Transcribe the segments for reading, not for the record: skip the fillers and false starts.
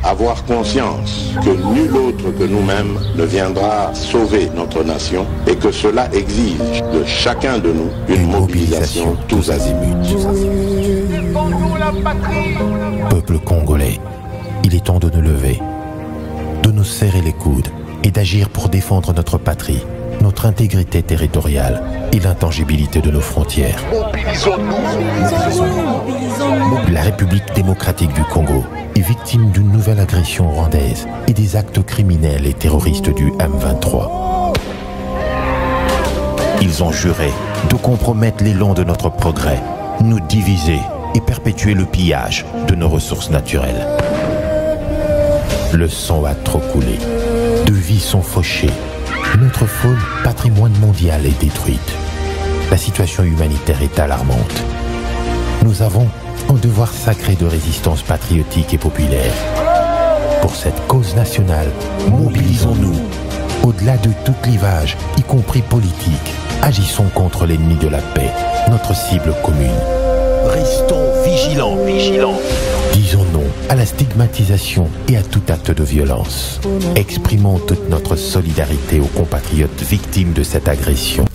avoir conscience que nul autre que nous-mêmes ne viendra sauver notre nation et que cela exige de chacun de nous une mobilisation tous azimuts. Peuple congolais, il est temps de nous lever, de nous serrer les coudes et d'agir pour défendre notre patrie, notre intégrité territoriale et l'intangibilité de nos frontières. La République démocratique du Congo est victime d'une nouvelle agression rwandaise et des actes criminels et terroristes du M23. Ils ont juré de compromettre l'élan de notre progrès, nous diviser et perpétuer le pillage de nos ressources naturelles. Le sang a trop coulé, de vies sont fauchées. Notre faune, patrimoine mondial, est détruite. La situation humanitaire est alarmante. Nous avons un devoir sacré de résistance patriotique et populaire. Pour cette cause nationale, mobilisons-nous. Au-delà de tout clivage, y compris politique, agissons contre l'ennemi de la paix, notre cible commune. Restons vigilants. Disons non à la stigmatisation et à tout acte de violence. Exprimons toute notre solidarité aux compatriotes victimes de cette agression.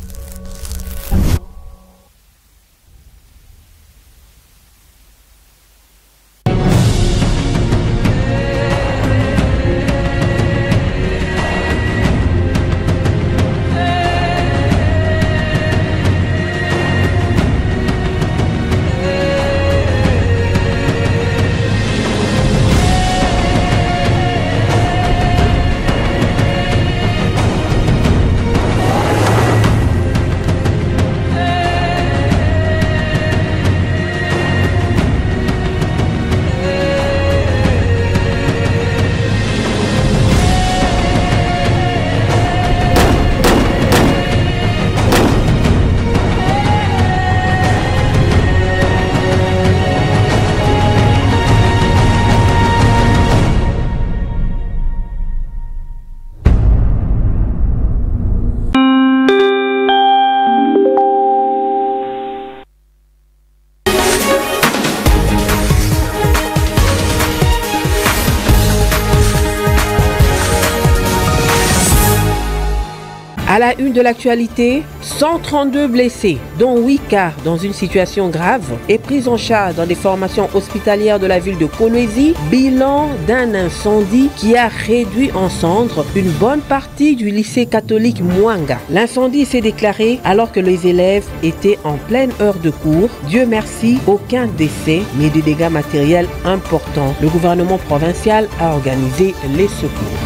À la une de l'actualité, 132 blessés, dont 8 cas dans une situation grave, et pris en charge dans des formations hospitalières de la ville de Kolwezi, bilan d'un incendie qui a réduit en cendres une bonne partie du lycée catholique Mwanga. L'incendie s'est déclaré alors que les élèves étaient en pleine heure de cours. Dieu merci, aucun décès, mais des dégâts matériels importants. Le gouvernement provincial a organisé les secours.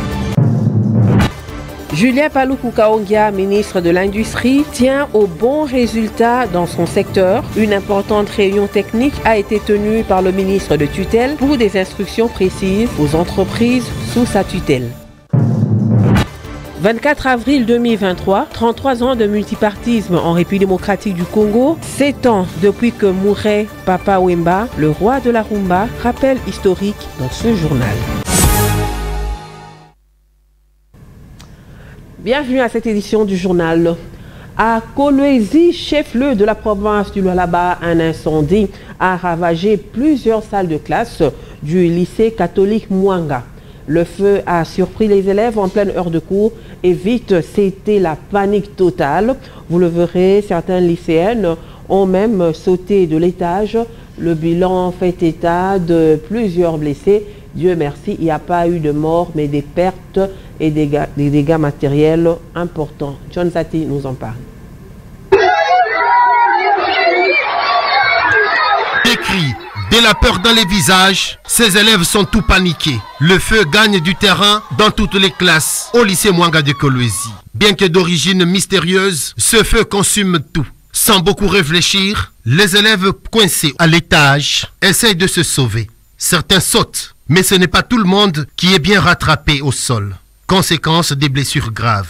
Julien Paluku Kaongia, ministre de l'Industrie, tient au bon résultat dans son secteur. Une importante réunion technique a été tenue par le ministre de tutelle pour des instructions précises aux entreprises sous sa tutelle. 24 avril 2023, 33 ans de multipartisme en République démocratique du Congo, 7 ans depuis que mourait Papa Wemba, le roi de la rumba, rappel historique dans ce journal. Bienvenue à cette édition du journal. À Kolwezi, chef-lieu de la province du Lualaba, un incendie a ravagé plusieurs salles de classe du lycée catholique Mwanga. Le feu a surpris les élèves en pleine heure de cours et vite c'était la panique totale. Vous le verrez, certaines lycéennes ont même sauté de l'étage. Le bilan fait état de plusieurs blessés. Dieu merci, il n'y a pas eu de mort, mais des pertes et des dégâts matériels importants. John Zati nous en parle. Des cris, de la peur dans les visages, ces élèves sont tout paniqués. Le feu gagne du terrain dans toutes les classes au lycée Mwanga de Kolwezi. Bien que d'origine mystérieuse, ce feu consume tout. Sans beaucoup réfléchir, les élèves coincés à l'étage essayent de se sauver. Certains sautent, mais ce n'est pas tout le monde qui est bien rattrapé au sol. Conséquence des blessures graves.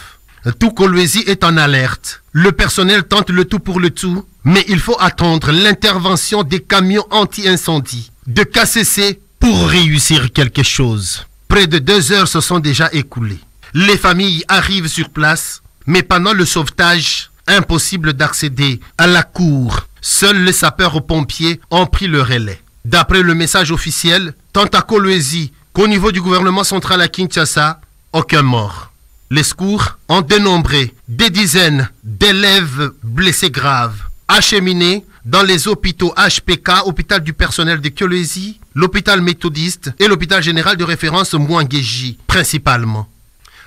Tout Kolwezi est en alerte. Le personnel tente le tout pour le tout, mais il faut attendre l'intervention des camions anti-incendie de KCC pour réussir quelque chose. Près de 2 heures se sont déjà écoulées. Les familles arrivent sur place, mais pendant le sauvetage, impossible d'accéder à la cour. Seuls les sapeurs-pompiers ont pris le relais. D'après le message officiel, tant à Kolwezi qu'au niveau du gouvernement central à Kinshasa, aucun mort. Les secours ont dénombré des dizaines d'élèves blessés graves, acheminés dans les hôpitaux HPK, hôpital du personnel de Kolwezi, l'hôpital méthodiste et l'hôpital général de référence Mwangeji, principalement.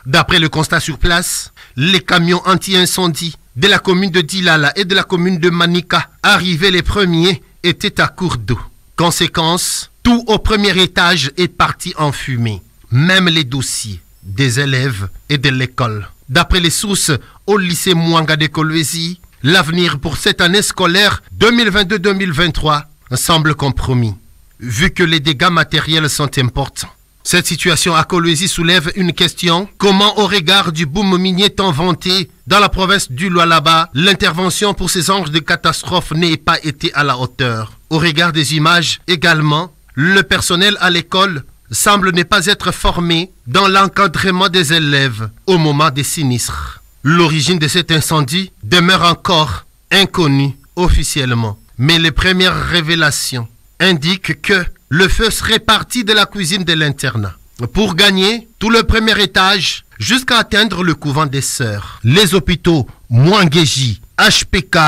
D'après le constat sur place, les camions anti-incendie de la commune de Dilala et de la commune de Manika, arrivés les premiers, étaient à court d'eau. Conséquence, tout au premier étage est parti en fumée, même les dossiers des élèves et de l'école. D'après les sources au lycée Mwanga de Kolwezi, l'avenir pour cette année scolaire 2022-2023 semble compromis, vu que les dégâts matériels sont importants. Cette situation à Kolwezi soulève une question. Comment, au regard du boom minier tant vanté dans la province du Lualaba, l'intervention pour ces anges de catastrophe n'ait pas été à la hauteur? Au regard des images également, le personnel à l'école semble ne pas être formé dans l'encadrement des élèves au moment des sinistres. L'origine de cet incendie demeure encore inconnue officiellement, mais les premières révélations indiquent que le feu serait parti de la cuisine de l'internat pour gagner tout le premier étage jusqu'à atteindre le couvent des sœurs. Les hôpitaux Mwangeji, HPK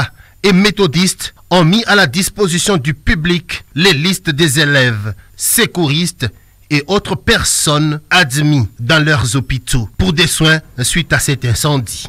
et méthodistes ont mis à la disposition du public les listes des élèves, secouristes et autres personnes admises dans leurs hôpitaux pour des soins suite à cet incendie.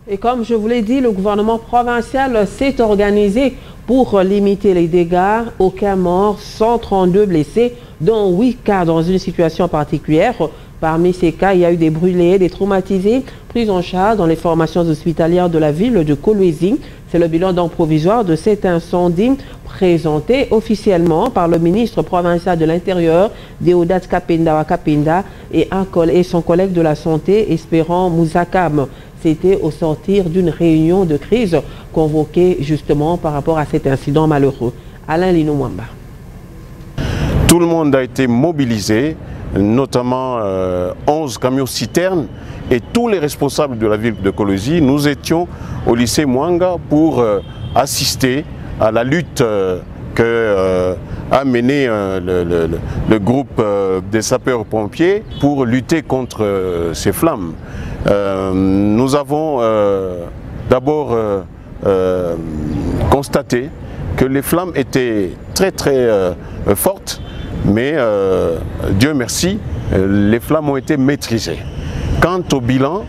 Et comme je vous l'ai dit, le gouvernement provincial s'est organisé pour limiter les dégâts. Aucun mort, 132 blessés, dont 8 cas dans une situation particulière. Parmi ces cas, il y a eu des brûlés, des traumatisés, pris en charge dans les formations hospitalières de la ville de Kolwezi. C'est le bilan donc provisoire de cet incendie présenté officiellement par le ministre provincial de l'Intérieur, Deodat Kapenda Wakapenda, et son collègue de la Santé, Espérant Mouzakam. C'était au sortir d'une réunion de crise convoquée justement par rapport à cet incident malheureux. Alain Lino Mwamba. Tout le monde a été mobilisé, notamment 11 camions-citernes et tous les responsables de la ville de Kolwezi. Nous étions au lycée Mwanga pour assister à la lutte a mené le groupe des sapeurs-pompiers pour lutter contre ces flammes. Nous avons d'abord constaté que les flammes étaient très fortes, mais Dieu merci, les flammes ont été maîtrisées. Quant au bilan,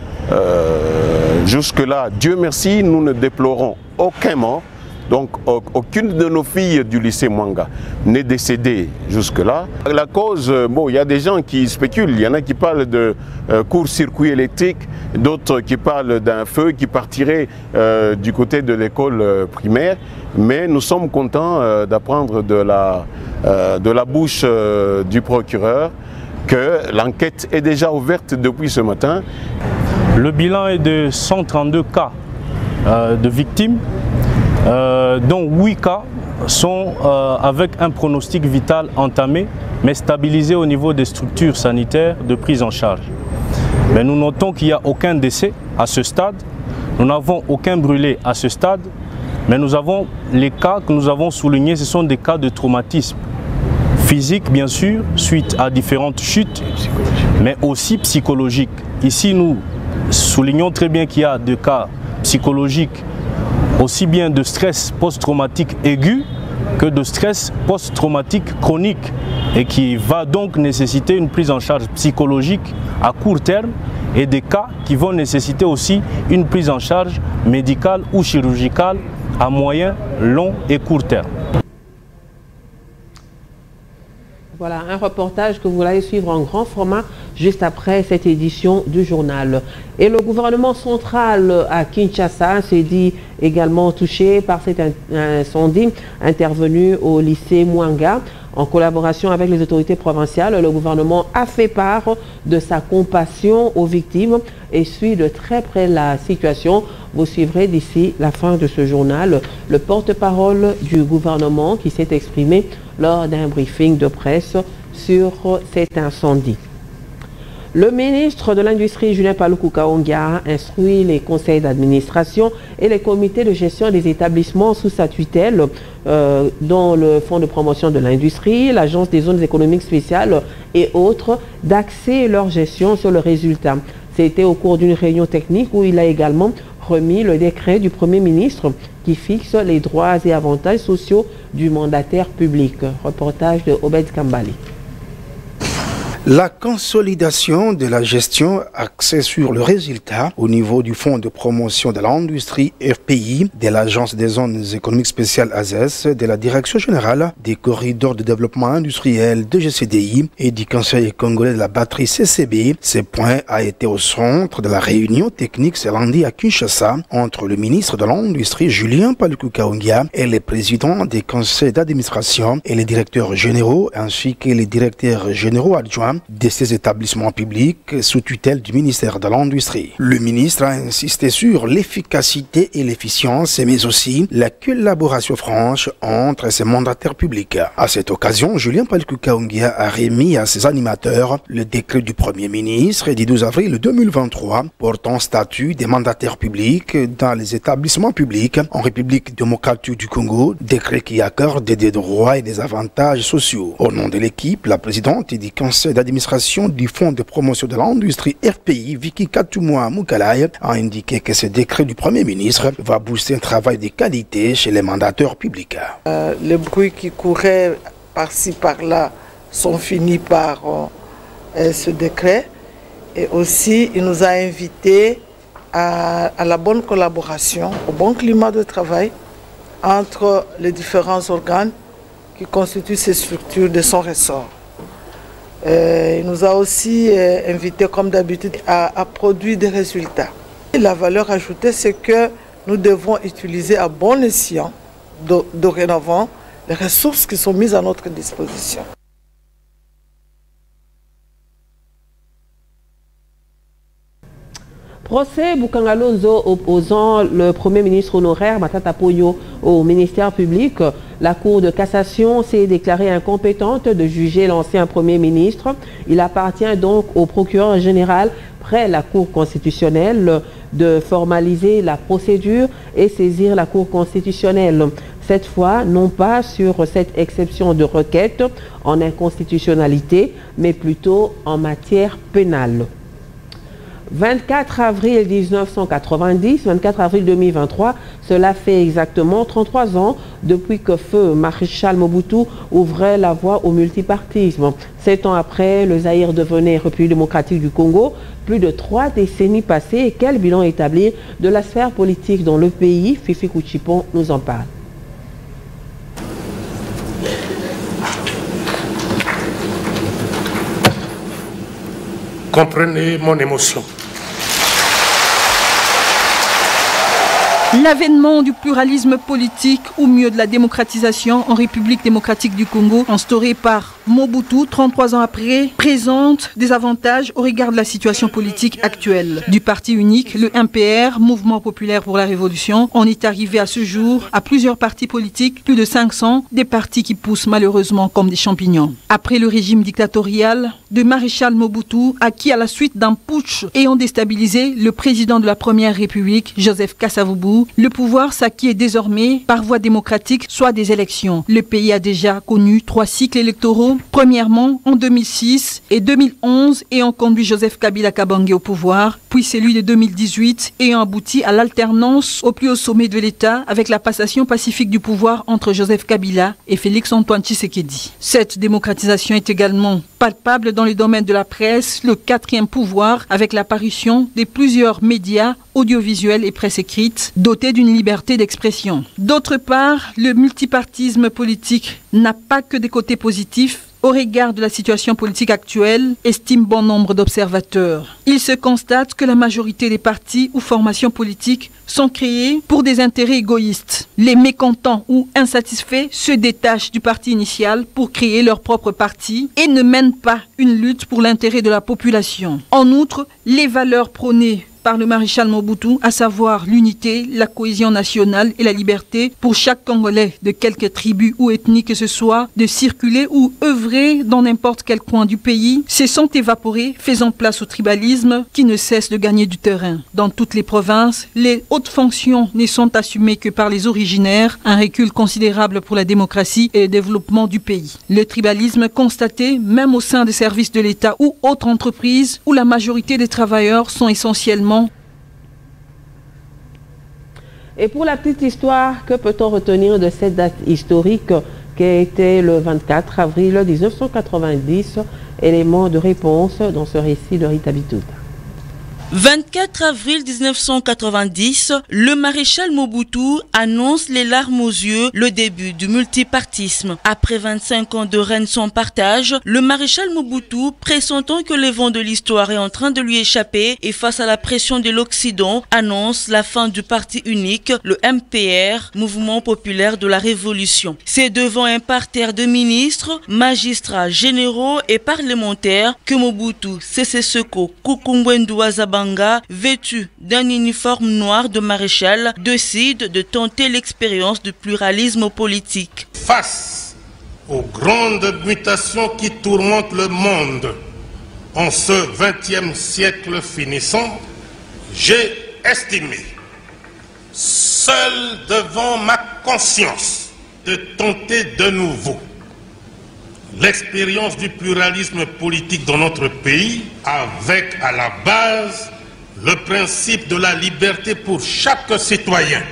jusque-là, Dieu merci, nous ne déplorons aucun mort. Donc aucune de nos filles du lycée Mwanga n'est décédée jusque-là. La cause, bon, il y a des gens qui spéculent, il y en a qui parlent de court-circuit électrique, d'autres qui parlent d'un feu qui partirait du côté de l'école primaire. Mais nous sommes contents d'apprendre de la bouche du procureur que l'enquête est déjà ouverte depuis ce matin. Le bilan est de 132 cas de victimes, dont 8 cas sont avec un pronostic vital entamé, mais stabilisé au niveau des structures sanitaires de prise en charge. Mais nous notons qu'il n'y a aucun décès à ce stade, nous n'avons aucun brûlé à ce stade, mais nous avons les cas que nous avons soulignés, ce sont des cas de traumatisme physique bien sûr, suite à différentes chutes, mais aussi psychologiques. Ici nous soulignons très bien qu'il y a des cas psychologiques, aussi bien de stress post-traumatique aigu que de stress post-traumatique chronique, et qui va donc nécessiter une prise en charge psychologique à court terme, et des cas qui vont nécessiter aussi une prise en charge médicale ou chirurgicale à moyen, long et court terme. Voilà un reportage que vous allez suivre en grand format juste après cette édition du journal. Et le gouvernement central à Kinshasa s'est dit également touché par cet incendie intervenu au lycée Mwanga. En collaboration avec les autorités provinciales, le gouvernement a fait part de sa compassion aux victimes et suit de très près la situation. Vous suivrez d'ici la fin de ce journal le porte-parole du gouvernement qui s'est exprimé lors d'un briefing de presse sur cet incendie. Le ministre de l'Industrie, Julien Paluku Kaongia, instruit les conseils d'administration et les comités de gestion des établissements sous sa tutelle, dont le Fonds de promotion de l'industrie, l'Agence des zones économiques spéciales et autres, d'axer leur gestion sur le résultat. C'était au cours d'une réunion technique où il a également remis le décret du Premier ministre qui fixe les droits et avantages sociaux du mandataire public. Reportage de Obed Kambali. La consolidation de la gestion axée sur le résultat au niveau du Fonds de promotion de l'industrie FPI, de l'Agence des zones économiques spéciales AZES, de la Direction générale des corridors de développement industriel de GCDI et du Conseil congolais de la batterie CCB. Ce point a été au centre de la réunion technique ce lundi à Kinshasa entre le ministre de l'Industrie Julien Paluku Kaongia et les présidents des conseils d'administration et les directeurs généraux ainsi que les directeurs généraux adjoints de ces établissements publics sous tutelle du ministère de l'Industrie. Le ministre a insisté sur l'efficacité et l'efficience, mais aussi la collaboration franche entre ces mandataires publics. À cette occasion, Julien Paluku Kaongia a remis à ses animateurs le décret du Premier ministre du 12 avril 2023 portant statut des mandataires publics dans les établissements publics en République démocratique du Congo, décret qui accorde des droits et des avantages sociaux. Au nom de l'équipe, la présidente du conseil d'administration du Fonds de promotion de l'industrie FPI, Vicky Katumwa Mukalai, a indiqué que ce décret du Premier ministre va booster un travail de qualité chez les mandataires publics. Les bruits qui couraient par-ci par-là sont finis par ce décret, et aussi il nous a invités à la bonne collaboration, au bon climat de travail entre les différents organes qui constituent ces structures de son ressort. Il nous a aussi invités, comme d'habitude, à produire des résultats. Et la valeur ajoutée, c'est que nous devons utiliser à bon escient, dorénavant, les ressources qui sont mises à notre disposition. Procès Boukangalonzo opposant le Premier ministre honoraire Matata Poyo au ministère public. La Cour de cassation s'est déclarée incompétente de juger l'ancien Premier ministre. Il appartient donc au procureur général, près la Cour constitutionnelle, de formaliser la procédure et saisir la Cour constitutionnelle. Cette fois, non pas sur cette exception de requête en inconstitutionnalité, mais plutôt en matière pénale. 24 avril 1990, 24 avril 2023, cela fait exactement 33 ans depuis que feu Maréchal Mobutu ouvrait la voie au multipartisme. 7 ans après, le Zaïre devenait République démocratique du Congo. Plus de 3 décennies passées, et quel bilan établir de la sphère politique dans le pays? Fifi Kouchipon nous en parle. Comprenez mon émotion. L'avènement du pluralisme politique, ou mieux de la démocratisation en République démocratique du Congo, instauré par Mobutu 33 ans après, présente des avantages au regard de la situation politique actuelle. Du parti unique, le MPR, Mouvement populaire pour la révolution, on est arrivé à ce jour à plusieurs partis politiques, plus de 500, des partis qui poussent malheureusement comme des champignons. Après le régime dictatorial de Maréchal Mobutu, acquis à la suite d'un putsch ayant déstabilisé le président de la Première République, Joseph Kasavubu, le pouvoir s'acquiert désormais par voie démocratique, soit des élections. Le pays a déjà connu 3 cycles électoraux, premièrement en 2006 et 2011 ayant conduit Joseph Kabila Kabange au pouvoir, puis celui de 2018 ayant abouti à l'alternance au plus haut sommet de l'État avec la passation pacifique du pouvoir entre Joseph Kabila et Félix-Antoine Tshisekedi. Cette démocratisation est également palpable dans le domaine de la presse, le 4e pouvoir avec l'apparition de plusieurs médias audiovisuels et presse écrite dotés d'une liberté d'expression. D'autre part, le multipartisme politique n'a pas que des côtés positifs. Au regard de la situation politique actuelle, estime bon nombre d'observateurs. Il se constate que la majorité des partis ou formations politiques sont créés pour des intérêts égoïstes. Les mécontents ou insatisfaits se détachent du parti initial pour créer leur propre parti et ne mènent pas une lutte pour l'intérêt de la population. En outre, les valeurs prônées par le maréchal Mobutu, à savoir l'unité, la cohésion nationale et la liberté pour chaque Congolais de quelque tribu ou ethnie que ce soit, de circuler ou œuvrer dans n'importe quel coin du pays, se sont évaporés, faisant place au tribalisme qui ne cesse de gagner du terrain. Dans toutes les provinces, les hautes fonctions ne sont assumées que par les originaires, un recul considérable pour la démocratie et le développement du pays. Le tribalisme constaté même au sein des services de l'État ou autres entreprises où la majorité des travailleurs sont essentiellement. Et pour la petite histoire, que peut-on retenir de cette date historique qui a été le 24 avril 1990? Élément de réponse dans ce récit de Rita Bitoud. 24 avril 1990, le maréchal Mobutu annonce les larmes aux yeux le début du multipartisme. Après 25 ans de règne sans partage, le maréchal Mobutu, pressentant que le vent de l'histoire est en train de lui échapper et face à la pression de l'Occident, annonce la fin du parti unique, le MPR, Mouvement populaire de la Révolution. C'est devant un parterre de ministres, magistrats, généraux et parlementaires que Mobutu Sese Seko Kukumbwendu Wazabanga, vêtu d'un uniforme noir de maréchal, décide de tenter l'expérience du pluralisme politique. Face aux grandes mutations qui tourmentent le monde en ce XXe siècle finissant, j'ai estimé, seul devant ma conscience, de tenter de nouveau l'expérience du pluralisme politique dans notre pays, avec à la base le principe de la liberté pour chaque citoyen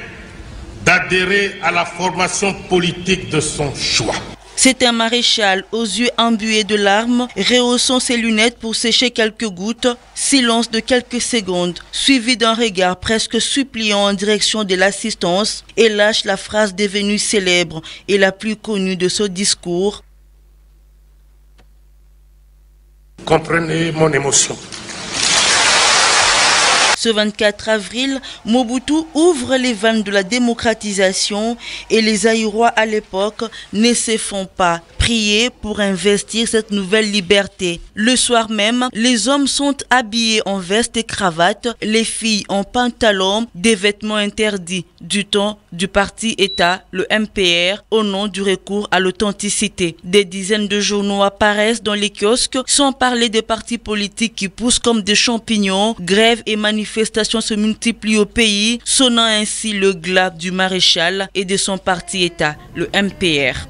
d'adhérer à la formation politique de son choix. C'est un maréchal aux yeux imbués de larmes, rehaussant ses lunettes pour sécher quelques gouttes, silence de quelques secondes, suivi d'un regard presque suppliant en direction de l'assistance, et lâche la phrase devenue célèbre et la plus connue de ce discours. Comprenez mon émotion. Ce 24 avril, Mobutu ouvre les vannes de la démocratisation et les Aïrois à l'époque ne se font pas prier pour investir cette nouvelle liberté. Le soir même, les hommes sont habillés en veste et cravate, les filles en pantalon, des vêtements interdits du temps du parti État, le MPR, au nom du recours à l'authenticité. Des dizaines de journaux apparaissent dans les kiosques, sans parler des partis politiques qui poussent comme des champignons. Grèves et manifestations se multiplient au pays, sonnant ainsi le glas du maréchal et de son parti État, le MPR.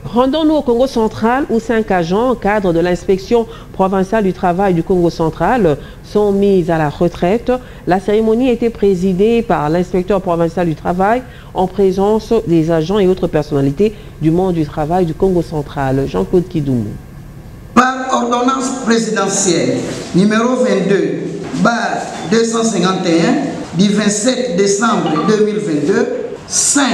Rendons-nous au Congo central où 5 agents, cadres de l'inspection provinciale du travail du Congo central, sont mis à la retraite. La cérémonie a été présidée par l'inspecteur provincial du travail en présence des agents et autres personnalités du monde du travail du Congo central. Jean-Claude Kidoumou. Par ordonnance présidentielle numéro 22/251 du 27 décembre 2022, 5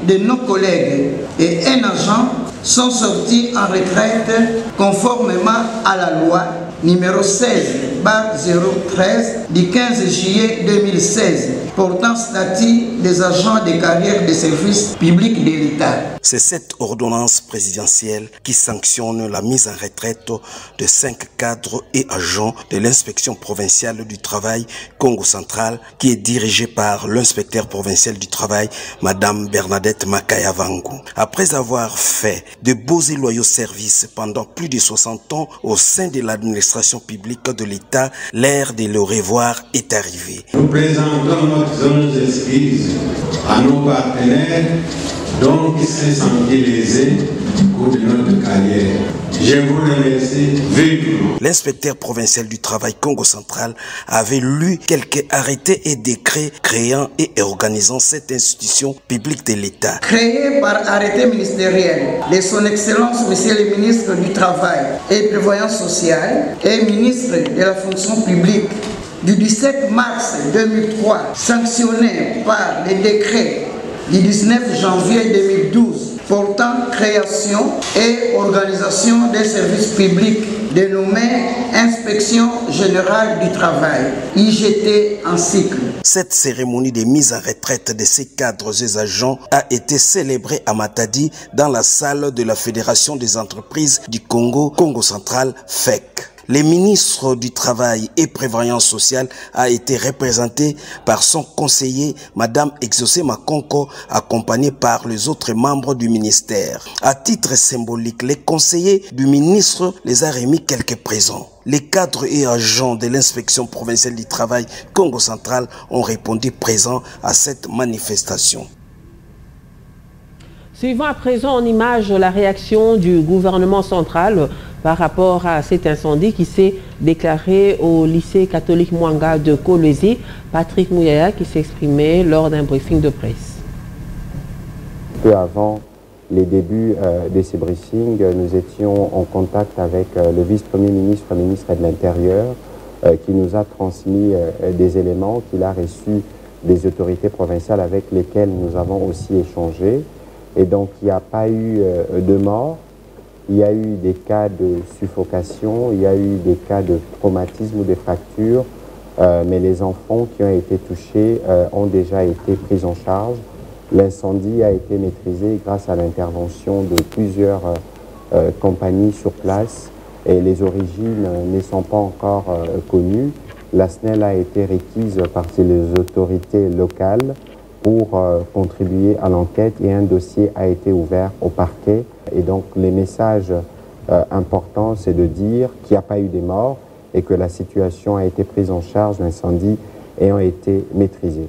de nos collègues et un agent sont sortis en retraite conformément à la loi numéro 16/013 du 15 juillet 2016 portant statut des agents de carrière des services publics de l'État. C'est cette ordonnance présidentielle qui sanctionne la mise en retraite de 5 cadres et agents de l'inspection provinciale du travail Congo central qui est dirigée par l'inspecteur provincial du travail, Madame Bernadette Makayavangu. Après avoir fait de beaux et loyaux services pendant plus de 60 ans au sein de l'administration publique de l'État, l'ère de le revoir est arrivée. Nous présentons notre excuses à nos partenaires donc qui se sentent lésés au cours de notre carrière. Je vous remercie vivement. L'inspecteur provincial du travail Congo central avait lu quelques arrêtés et décrets créant et organisant cette institution publique de l'État. Créée par arrêté ministériel de son Excellence Monsieur le ministre du Travail et Prévoyance sociale et ministre de la fonction publique du 17 mars 2003, sanctionné par le décret du 19 janvier 2012 portant création et organisation des services publics dénommé Inspection Générale du Travail, IGT en cycle. Cette cérémonie de mise en retraite de ces cadres et agents a été célébrée à Matadi dans la salle de la Fédération des entreprises du Congo, Congo central, FEC. Le ministre du Travail et Prévoyance sociale a été représenté par son conseiller, Madame Exaucé Makonko, accompagné par les autres membres du ministère. À titre symbolique, les conseillers du ministre les a remis quelques présents. Les cadres et agents de l'inspection provinciale du travail Congo central ont répondu présents à cette manifestation. Suivons à présent en image la réaction du gouvernement central par rapport à cet incendie qui s'est déclaré au lycée catholique Mwanga de Kolwezi. Patrick Mouyaya qui s'exprimait lors d'un briefing de presse. Peu avant les débuts de ces briefings, nous étions en contact avec le vice-premier ministre, ministre de l'Intérieur, qui nous a transmis des éléments qu'il a reçus des autorités provinciales avec lesquelles nous avons aussi échangé. Et donc, il n'y a pas eu de mort, il y a eu des cas de suffocation, il y a eu des cas de traumatisme ou de fractures, mais les enfants qui ont été touchés ont déjà été pris en charge. L'incendie a été maîtrisé grâce à l'intervention de plusieurs compagnies sur place et les origines ne sont pas encore connues. La SNEL a été requise par les autorités locales pour contribuer à l'enquête et un dossier a été ouvert au parquet. Et donc les messages importants, c'est de dire qu'il n'y a pas eu de morts et que la situation a été prise en charge, l'incendie ayant été maîtrisé.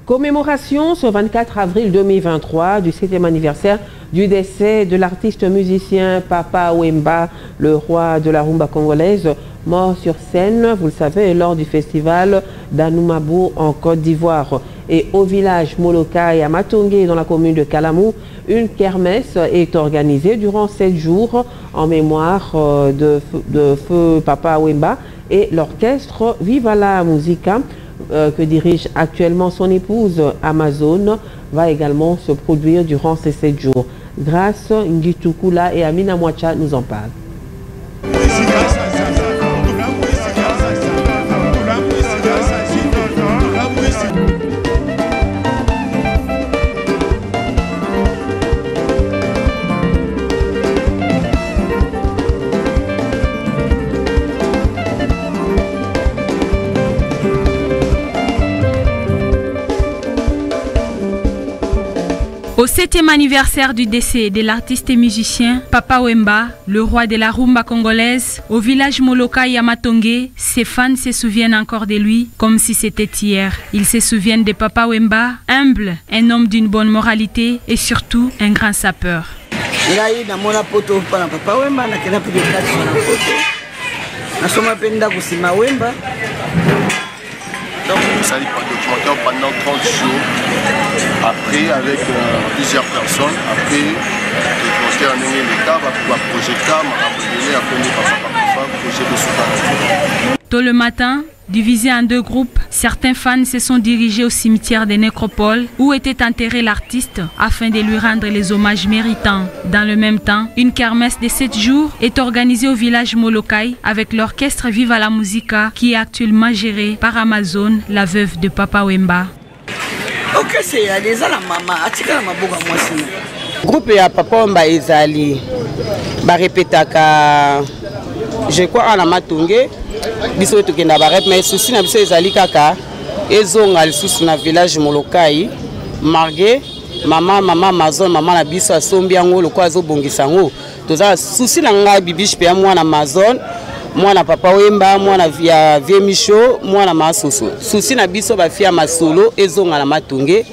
Commémoration ce 24 avril 2023 du 7e anniversaire du décès de l'artiste musicien Papa Wemba, le roi de la rumba congolaise, mort sur scène, vous le savez, lors du festival d'Anoumabou en Côte d'Ivoire. Et au village Molokai à Matongé, dans la commune de Kalamou, une kermesse est organisée durant 7 jours en mémoire de feu Papa Wemba et l'orchestre Viva la Musica que dirige actuellement son épouse Amazon va également se produire durant ces 7 jours. Grâce Ngitoukoula et Amina Mouacha nous en parlent. Au 7e anniversaire du décès de l'artiste et musicien Papa Wemba, le roi de la rumba congolaise, au village Molokai à Matongé, ses fans se souviennent encore de lui comme si c'était hier. Ils se souviennent de Papa Wemba, humble, un homme d'une bonne moralité et surtout un grand sapeur. Donc, ça dit documentaire pendant 30 jours. Après, avec plusieurs personnes, après, documentaire en l'État, va projecter, Tôt le matin, divisés en 2 groupes, certains fans se sont dirigés au cimetière des Nécropoles où était enterré l'artiste afin de lui rendre les hommages méritants. Dans le même temps, une kermesse de 7 jours est organisée au village Molokai avec l'orchestre Viva la Musica qui est actuellement géré par Amazon, la veuve de Papa Wemba. Groupe ya Papa Wemba ezali ba répétaka je crois en Matongé biso tokenda ba rep mais souci na biso ezali kaka ezonga lisusu na village Molokai margué mama Amazon mama na biso asombi yango loko azobongisa ngo toza souci na ngai bibiche pe mwana Amazon mwana Papa Wemba mwana via vie micho mwana masusu souci na biso ba fia masolo ezonga na Matongé.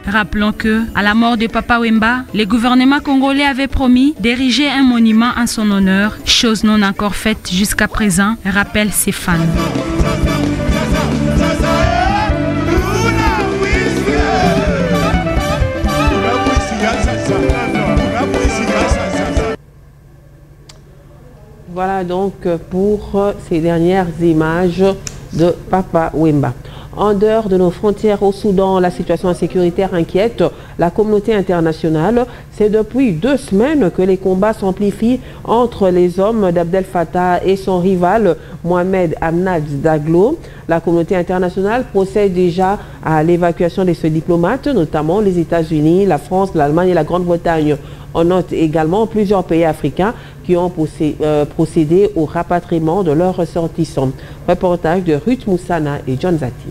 Rappelons que, à la mort de Papa Wemba, le gouvernement congolais avait promis d'ériger un monument en son honneur, chose non encore faite jusqu'à présent, rappellent ses fans. Voilà donc pour ces dernières images de Papa Wemba. En dehors de nos frontières au Soudan, la situation sécuritaire inquiète la communauté internationale. C'est depuis 2 semaines que les combats s'amplifient entre les hommes d'Abdel Fattah et son rival Mohamed Hamdan Daglo. La communauté internationale procède déjà à l'évacuation de ces diplomates, notamment les États-Unis, la France, l'Allemagne et la Grande-Bretagne. On note également plusieurs pays africains qui ont procédé au rapatriement de leurs ressortissants. Reportage de Ruth Moussana et John Zati.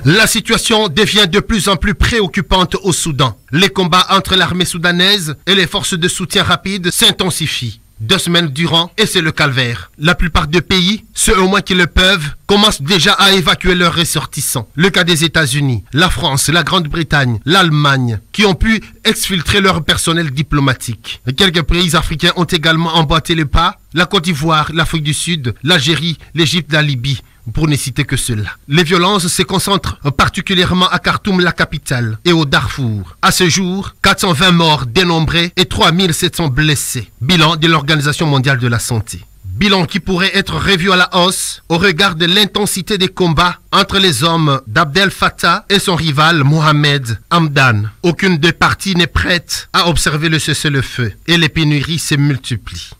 La situation devient de plus en plus préoccupante au Soudan. Les combats entre l'armée soudanaise et les forces de soutien rapide s'intensifient. 2 semaines durant, et c'est le calvaire. La plupart des pays, ceux au moins qui le peuvent, commencent déjà à évacuer leurs ressortissants. Le cas des États-Unis, la France, la Grande-Bretagne, l'Allemagne, qui ont pu exfiltrer leur personnel diplomatique. Quelques pays africains ont également emboîté le pas. La Côte d'Ivoire, l'Afrique du Sud, l'Algérie, l'Égypte, la Libye, pour ne citer que cela. Les violences se concentrent particulièrement à Khartoum, la capitale, et au Darfour. À ce jour, 420 morts dénombrés et 3700 blessés. Bilan de l'Organisation mondiale de la santé. Bilan qui pourrait être revu à la hausse au regard de l'intensité des combats entre les hommes d'Abdel Fattah et son rival Mohamed Hamdan. Aucune des parties n'est prête à observer le cessez-le-feu et les pénuries se multiplient.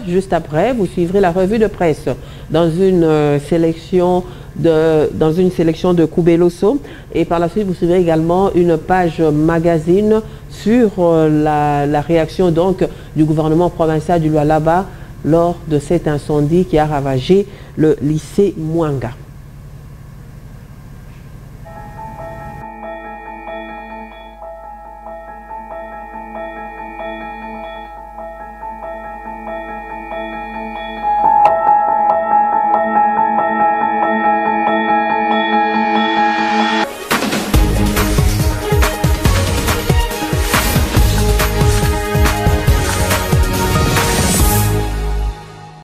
Juste après, vous suivrez la revue de presse dans une sélection de Koubeloso, et par la suite vous suivrez également une page magazine sur la réaction donc du gouvernement provincial du Lualaba lors de cet incendie qui a ravagé le lycée Mwanga.